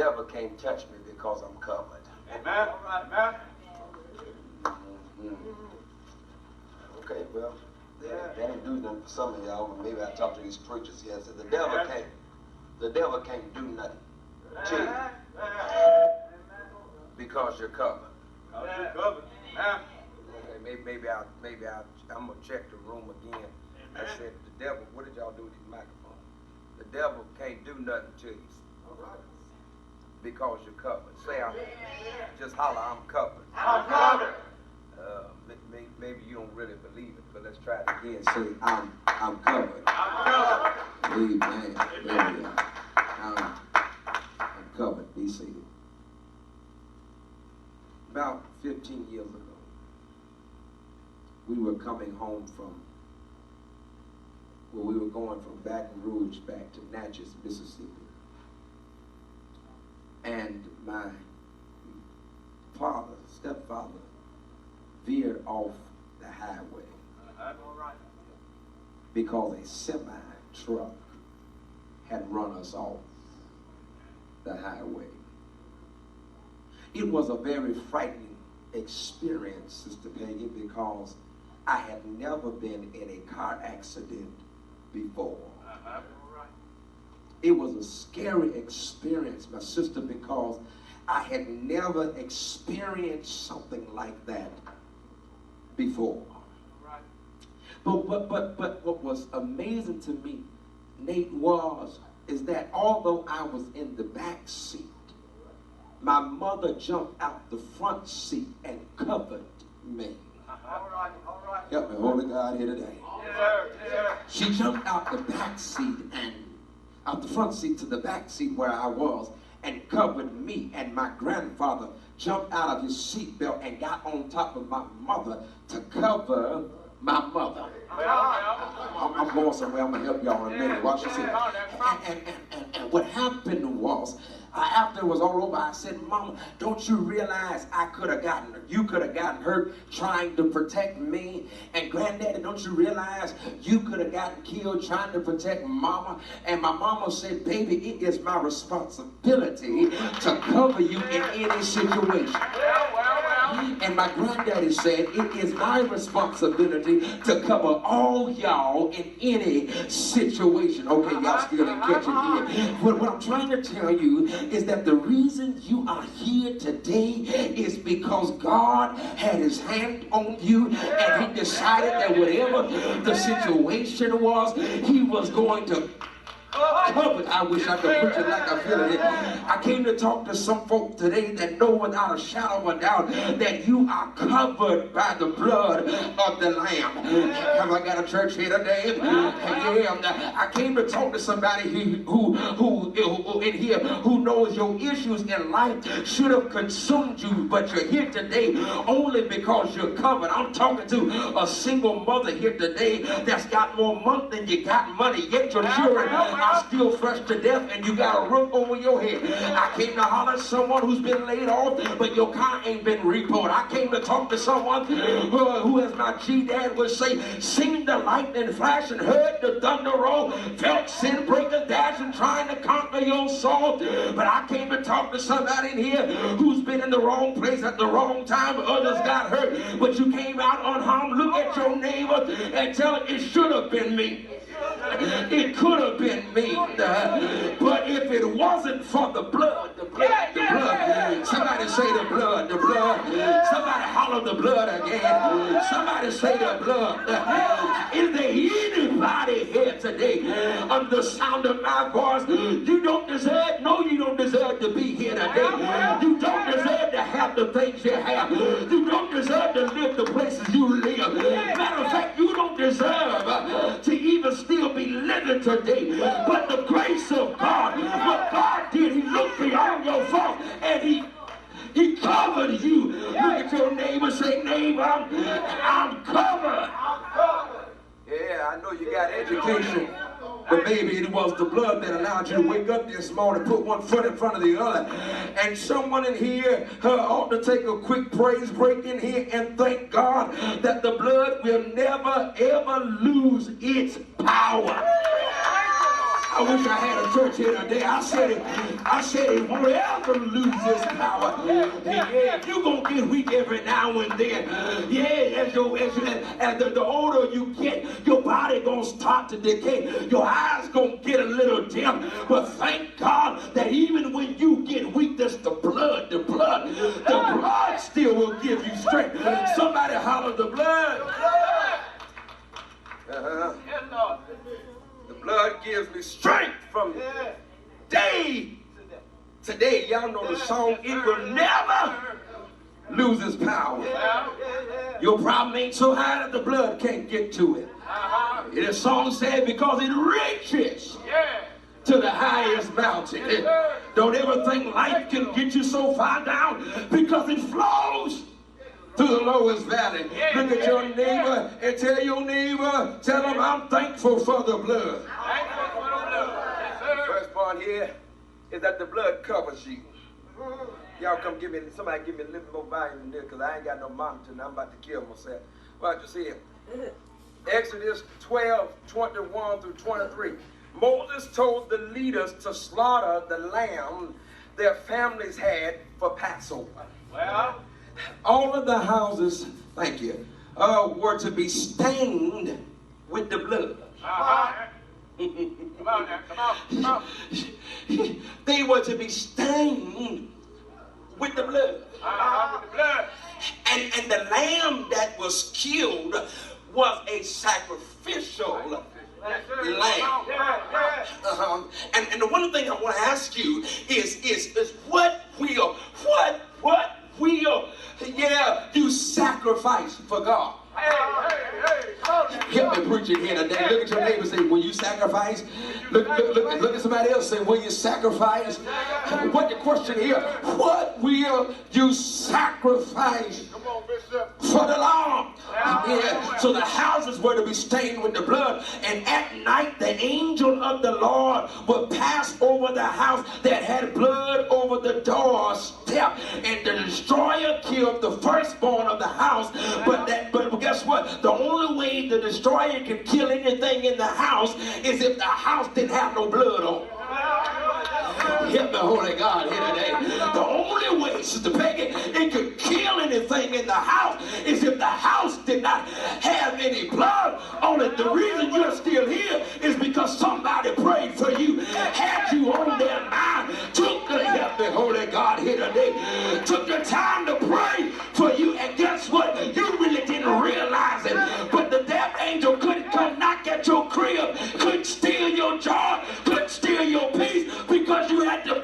devil can't touch me because I'm covered. Amen. Amen. Okay, well, that ain't do nothing for some of y'all, but maybe I talk to these preachers here and say the devil can't do nothing to you because you're covered. You're covered. Amen. Okay, maybe I'm gonna check the room again. I said the devil. What did y'all do with these microphones? The devil can't do nothing to you because you're covered. Say just holler, I'm covered. I'm covered. Maybe you don't really believe it, but let's try it again. Say I'm covered. I'm covered. Amen. There we are. I'm covered. Be seated. About 15 years ago, we were coming home we were going from Baton Rouge back to Natchez, Mississippi. And my stepfather, veered off the highway because a semi-truck had run us off the highway. It was a very frightening experience, Sister Peggy, because I had never been in a car accident before. It was a scary experience, my sister, because I had never experienced something like that before. But what was amazing to me, Nate, is that although I was in the back seat, my mother jumped out the front seat and covered me. All right. Help me, Holy God, here today. Yes. She jumped out the back seat and out the front seat to the back seat where I was and covered me, and my grandfather jumped out of his seatbelt and got on top of my mother to cover my mother. I'm going somewhere. I'm going to help y'all in a minute. Watch this. And what happened was, after it was all over, I said, Mama, don't you realize you could have gotten hurt trying to protect me? And Granddaddy, don't you realize you could have gotten killed trying to protect Mama? And my mama said, baby, it is my responsibility to cover you in any situation. And my granddaddy said, it is my responsibility to cover all y'all in any situation. Okay, y'all still ain't catching here. But what I'm trying to tell you is that the reason you are here today is because God had his hand on you and he decided that whatever the situation was, he was going to covered. I wish I could put it like I feel it. I came to talk to some folk today that know without a shadow of a doubt that you are covered by the blood of the Lamb. Have I got a church here today? Yeah. I came to talk to somebody who in here who knows your issues in life should have consumed you, but you're here today only because you're covered. I'm talking to a single mother here today that's got more money than you got money, yet your children are still fresh to death and you got a roof over your head. I came to holler at someone who's been laid off, but your car ain't been repoed. I came to talk to someone who, as my G-Dad would say, seen the lightning flash and heard the thunder roll, felt sin breakers dashing, trying to conquer your soul. But I came to talk to somebody in here who's been in the wrong place at the wrong time. Others got hurt, but you came out unharmed. Look at your neighbor and tell him it should have been me. It could have been me, but if it wasn't for the blood, somebody say the blood, somebody holler the blood again, somebody say the blood. Is there anybody here today under the sound of my voice? You don't deserve to be here today. You don't deserve to have the things you have. You don't deserve to live the places you live. Matter of fact, you don't deserve to even still be living today. But the grace of God, what God did, he looked beyond your fault and he covered you. Look at your neighbor, say, neighbor, I'm covered. Yeah, I know you got education, but maybe it was the blood that allowed you to wake up this morning, put one foot in front of the other. And someone in here ought to take a quick praise break in here and thank God that the blood will never, ever lose its power. I wish I had a church here today. I said it won't ever lose its power. Yeah, you're going to get weak every now and then. Yeah, as the older you get, your body going to start to decay. Your eyes going to get a little dim. But thank God that even when you get weak, that's the blood still will give you strength. Somebody holler the blood. The blood gives me strength from day to day. Y'all know the song, it will never lose its power. Your problem ain't so high that the blood can't get to it. The song said because it reaches to the highest mountain. Don't ever think life can get you so far down, because it flows to the lowest valley. Look at your neighbor and tell your neighbor, tell them I'm thankful for the blood. The first part here is that the blood covers you. Y'all come somebody give me a little more volume in there, because I ain't got no monitor and I'm about to kill myself. Watch this here. Exodus 12:21-23. Moses told the leaders to slaughter the lamb their families had for Passover. Well, all of the houses, thank you, were to be stained with the blood. Come on now, come on. They were to be stained with the blood. With the blood. And the lamb that was killed was a sacrificial lamb. And the one thing I want to ask you is what will you sacrifice for God? Help me preach it here today. Look at your neighbor and say, will you sacrifice? Look at somebody else and say, will you sacrifice? What the question here? What will you sacrifice for the Lord? Yeah. So the houses were to be stained with the blood, and at night the angel of the Lord would pass over the house that had blood over the doorstep, and the destroyer killed the firstborn of the house. But guess what? The only way the destroyer can kill anything in the house is if the house didn't have no blood on it. Help me, Holy God, here today. The only way, Sister Peggy, it could kill anything in the house is if the house did not have any blood on it. The reason you're still here is because somebody prayed for you, had you on their mind, took the, help me, Holy God, here today, took the time to pray for you, and guess what? You really didn't realize it, but the death angel couldn't come knock at your crib, couldn't steal your joy, couldn't steal your peace, because you had to